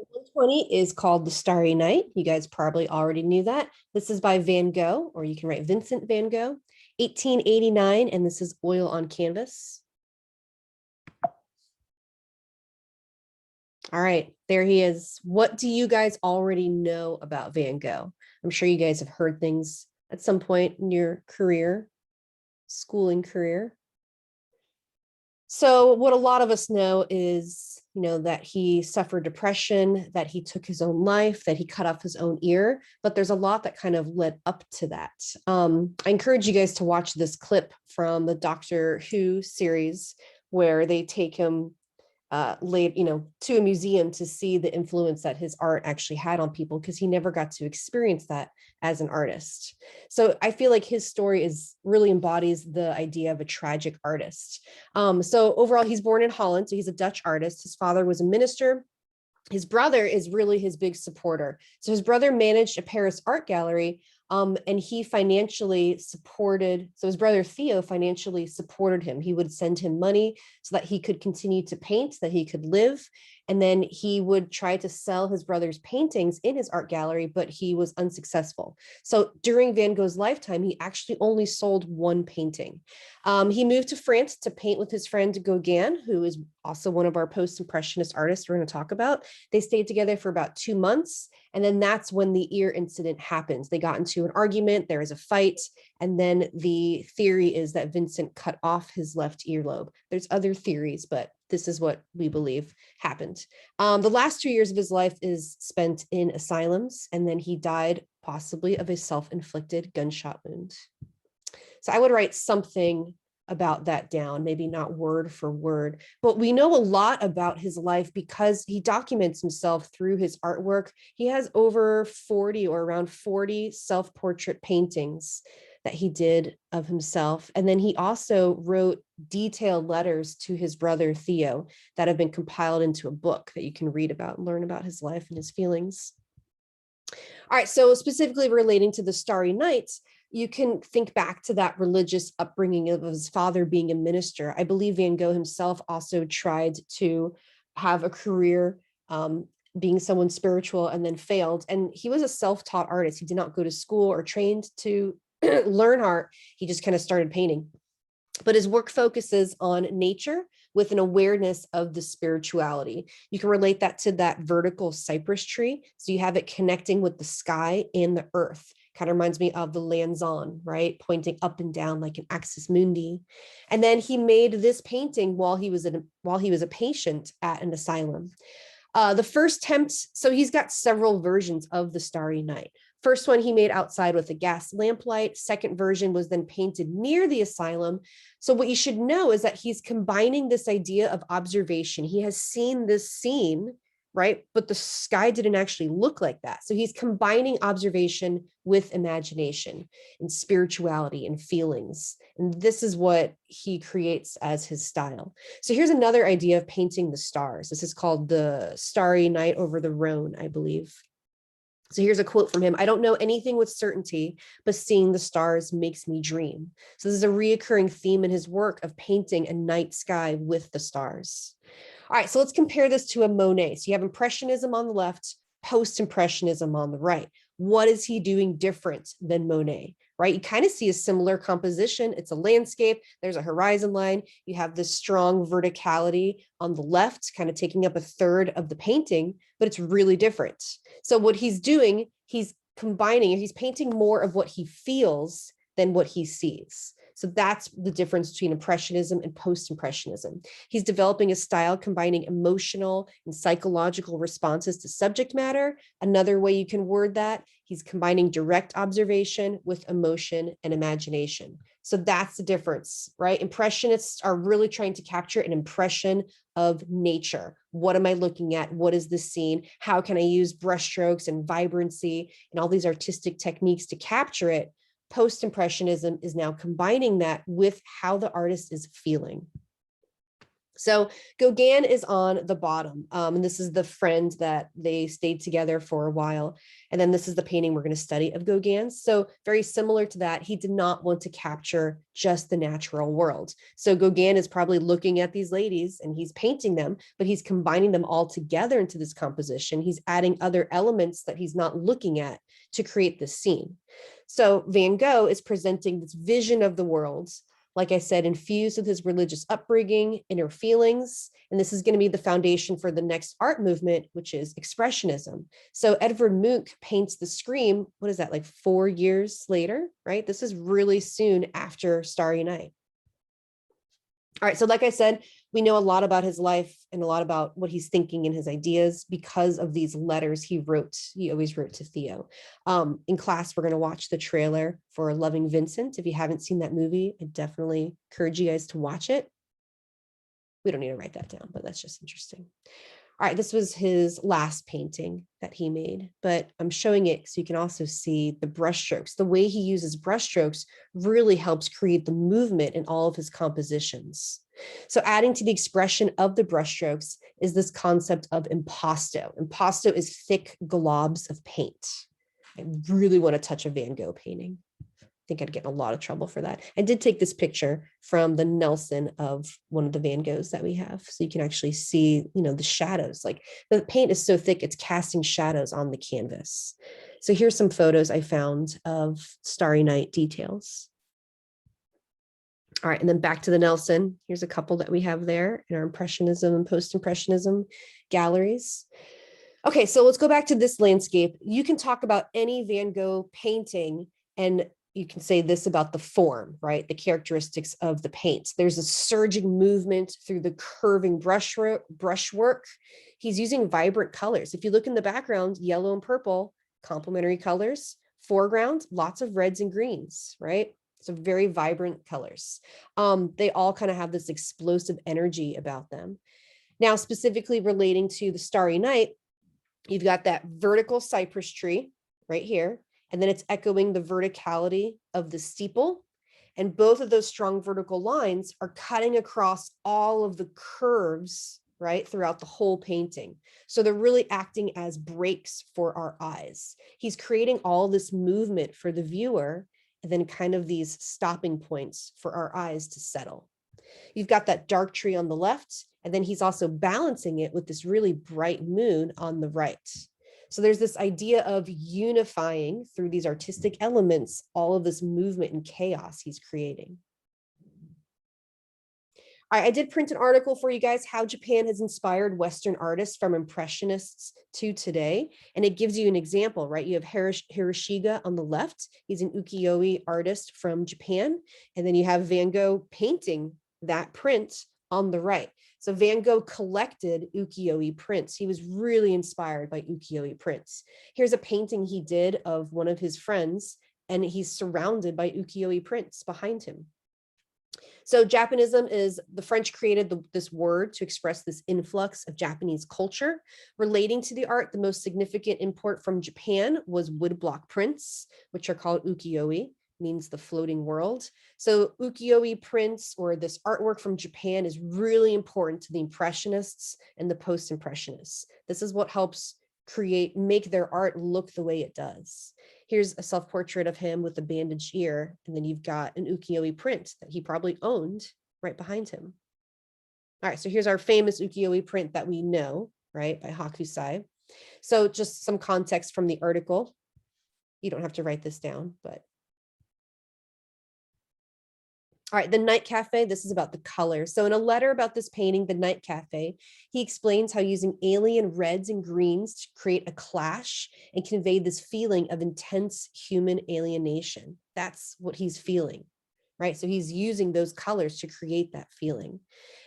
120 is called The Starry Night. You guys probably already knew that. This is by Van Gogh, or you can write Vincent van Gogh, 1889, and this is oil on canvas. All right, there he is. What do you guys already know about Van Gogh? I'm sure you guys have heard things at some point in your career, schooling career. So what a lot of us know is, that he suffered depression, that he took his own life, that he cut off his own ear, but there's a lot that kind of led up to that. I encourage you guys to watch this clip from the Doctor Who series where they take him to a museum to see the influence that his art actually had on people, because he never got to experience that as an artist. So I feel like his story really embodies the idea of a tragic artist. So overall, he's born in Holland, so he's a Dutch artist. His father was a minister. His brother is really his big supporter. So his brother managed a Paris art gallery, and he financially supported, so his brother Theo financially supported him. He would send him money so that he could continue to paint, that he could live. And then he would try to sell his brother's paintings in his art gallery, but he was unsuccessful. So during Van Gogh's lifetime, he actually only sold one painting. He moved to France to paint with his friend Gauguin, who is also one of our post-impressionist artists we're going to talk about. They stayed together for about 2 months. And then that's when the ear incident happens. They got into an argument, there is a fight, and then the theory is that Vincent cut off his left earlobe. There's other theories, but this is what we believe happened. The last 2 years of his life is spent in asylums, and then he died possibly of a self-inflicted gunshot wound. So I would write something about that down, maybe not word for word, but we know a lot about his life because he documents himself through his artwork. He has over 40 or around 40 self-portrait paintings that he did of himself. And then he also wrote detailed letters to his brother Theo that have been compiled into a book that you can read about and learn about his life and his feelings. All right, so specifically relating to the Starry Night, you can think back to that religious upbringing of his father being a minister. I believe Van Gogh himself also tried to have a career being someone spiritual and then failed. And he was a self-taught artist. He did not go to school or trained to learn art. He just kind of started painting. But his work focuses on nature with an awareness of the spirituality. You can relate that to that vertical cypress tree. So you have it connecting with the sky and the earth. Kind of reminds me of the Lanzon, right? Pointing up and down like an axis mundi. And then he made this painting while he was a patient at an asylum. The first attempt, so he's got several versions of the Starry Night. First one he made outside with a gas lamplight. Second version was then painted near the asylum. So what you should know is that he's combining this idea of observation. He has seen this scene, right? But the sky didn't actually look like that. So he's combining observation with imagination and spirituality and feelings. And this is what he creates as his style. So here's another idea of painting the stars. This is called the Starry Night over the Rhone, I believe. So here's a quote from him. "I don't know anything with certainty, but seeing the stars makes me dream." So this is a reoccurring theme in his work of painting a night sky with the stars. All right, so let's compare this to a Monet. So you have Impressionism on the left, Post-Impressionism on the right. What is he doing different than Monet, right? You kind of see a similar composition. It's a landscape. There's a horizon line. You have this strong verticality on the left, kind of taking up a third of the painting, but it's really different. So what he's doing, he's combining, he's painting more of what he feels than what he sees. So that's the difference between Impressionism and Post-Impressionism. He's developing a style combining emotional and psychological responses to subject matter. Another way you can word that, he's combining direct observation with emotion and imagination. So that's the difference, right? Impressionists are really trying to capture an impression of nature. What am I looking at? What is the scene? How can I use brushstrokes and vibrancy and all these artistic techniques to capture it? Post-Impressionism is now combining that with how the artist is feeling. So Gauguin is on the bottom. And this is the friend that they stayed together for a while. And then this is the painting we're going to study of Gauguin's. So very similar to that, he did not want to capture just the natural world. So Gauguin is probably looking at these ladies and he's painting them, but he's combining them all together into this composition. He's adding other elements that he's not looking at to create this scene. So Van Gogh is presenting this vision of the world, like I said, infused with his religious upbringing, inner feelings. And this is going to be the foundation for the next art movement, which is Expressionism. So Edvard Munch paints The Scream, what is that, like 4 years later, right? This is really soon after Starry Night. All right, so like I said, we know a lot about his life and a lot about what he's thinking and his ideas because of these letters he wrote. He always wrote to Theo. In class, we're going to watch the trailer for Loving Vincent. If you haven't seen that movie, I definitely encourage you guys to watch it. We don't need to write that down, but that's just interesting. All right, this was his last painting that he made, but I'm showing it so you can also see the brushstrokes. The way he uses brushstrokes really helps create the movement in all of his compositions. So adding to the expression of the brushstrokes is this concept of impasto. Impasto is thick globs of paint. I really want to touch a Van Gogh painting. I think I'd get in a lot of trouble for that. I did take this picture from the Nelson of one of the Van Goghs that we have. So you can actually see, the shadows, like the paint is so thick, it's casting shadows on the canvas. So here's some photos I found of Starry Night details. All right, and then back to the Nelson. Here's a couple that we have there in our Impressionism and Post-Impressionism galleries. Okay, so let's go back to this landscape. You can talk about any Van Gogh painting and you can say this about the form, right? The characteristics of the paint. There's a surging movement through the curving brushwork. He's using vibrant colors. If you look in the background, yellow and purple, complementary colors. Foreground, lots of reds and greens, right? So very vibrant colors. They all kind of have this explosive energy about them. Now, specifically relating to the Starry Night, you've got that vertical cypress tree right here. And then it's echoing the verticality of the steeple. And both of those strong vertical lines are cutting across all of the curves, right, throughout the whole painting. So they're really acting as breaks for our eyes. He's creating all this movement for the viewer, and then kind of these stopping points for our eyes to settle. You've got that dark tree on the left, and then he's also balancing it with this really bright moon on the right. So there's this idea of unifying through these artistic elements, all of this movement and chaos he's creating. All right, I did print an article for you guys, how Japan has inspired Western artists from Impressionists to today. And it gives you an example, right? You have Hiroshiga on the left. He's an ukiyo-e artist from Japan. And then you have Van Gogh painting that print on the right. So Van Gogh collected ukiyo-e prints. He was really inspired by ukiyo-e prints. Here's a painting he did of one of his friends, and he's surrounded by ukiyo-e prints behind him. So Japanism is, the French created this word to express this influx of Japanese culture. Relating to the art, the most significant import from Japan was woodblock prints, which are called ukiyo-e. Means the floating world. So ukiyo-e prints, or this artwork from Japan, is really important to the Impressionists and the Post-Impressionists. This is what helps make their art look the way it does. Here's a self-portrait of him with a bandaged ear, and then you've got an ukiyo-e print that he probably owned right behind him. All right, so here's our famous ukiyo-e print that we know, right, by Hakusai. So just some context from the article. You don't have to write this down, but all right, the Night Cafe, this is about the color. So in a letter about this painting, The Night Cafe, he explains how using alien reds and greens to create a clash and convey this feeling of intense human alienation. That's what he's feeling, right? So he's using those colors to create that feeling.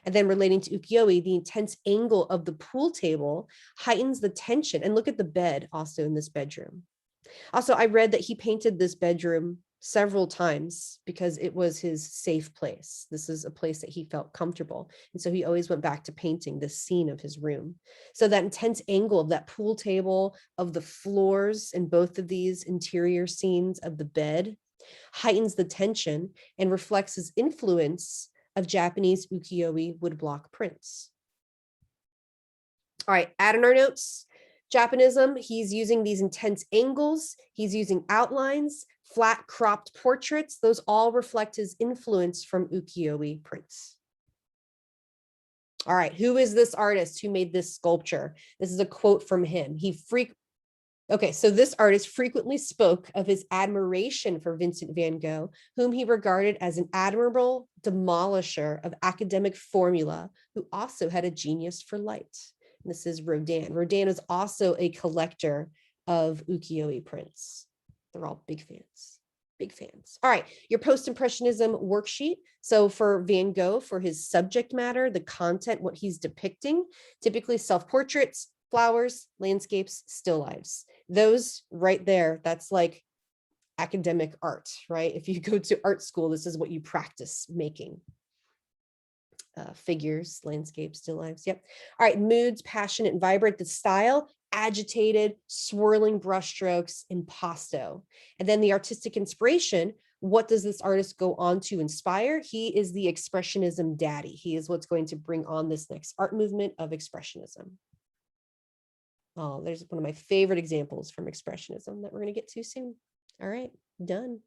And then relating to ukiyo-e, the intense angle of the pool table heightens the tension. And look at the bed also in this bedroom. Also, I read that he painted this bedroom several times because it was his safe place. This is a place that he felt comfortable. And so he always went back to painting this scene of his room. So that intense angle of that pool table, of the floors in both of these interior scenes, of the bed, heightens the tension and reflects his influence of Japanese ukiyo-e woodblock prints. All right, add in our notes. Japanism, he's using these intense angles. He's using outlines, flat cropped portraits. Those all reflect his influence from ukiyo-e prints. All right, who is this artist who made this sculpture? This is a quote from him. Okay, so this artist frequently spoke of his admiration for Vincent van Gogh, whom he regarded as an admirable demolisher of academic formula, who also had a genius for light. And this is Rodin. Rodin is also a collector of ukiyo-e prints. They're all big fans. Big fans. All right, your post-impressionism worksheet. So for Van Gogh, for his subject matter, the content, what he's depicting, typically self-portraits, flowers, landscapes, still lifes. Those right there, that's like academic art, right? If you go to art school, this is what you practice making. Figures, landscapes, still lifes. Yep. All right, moods, passionate and vibrant. The style, agitated, swirling brushstrokes, impasto. And then the artistic inspiration, what does this artist go on to inspire? He is the Expressionism daddy. He is what's going to bring on this next art movement of Expressionism. Oh, there's one of my favorite examples from Expressionism that we're going to get to soon. All right, done.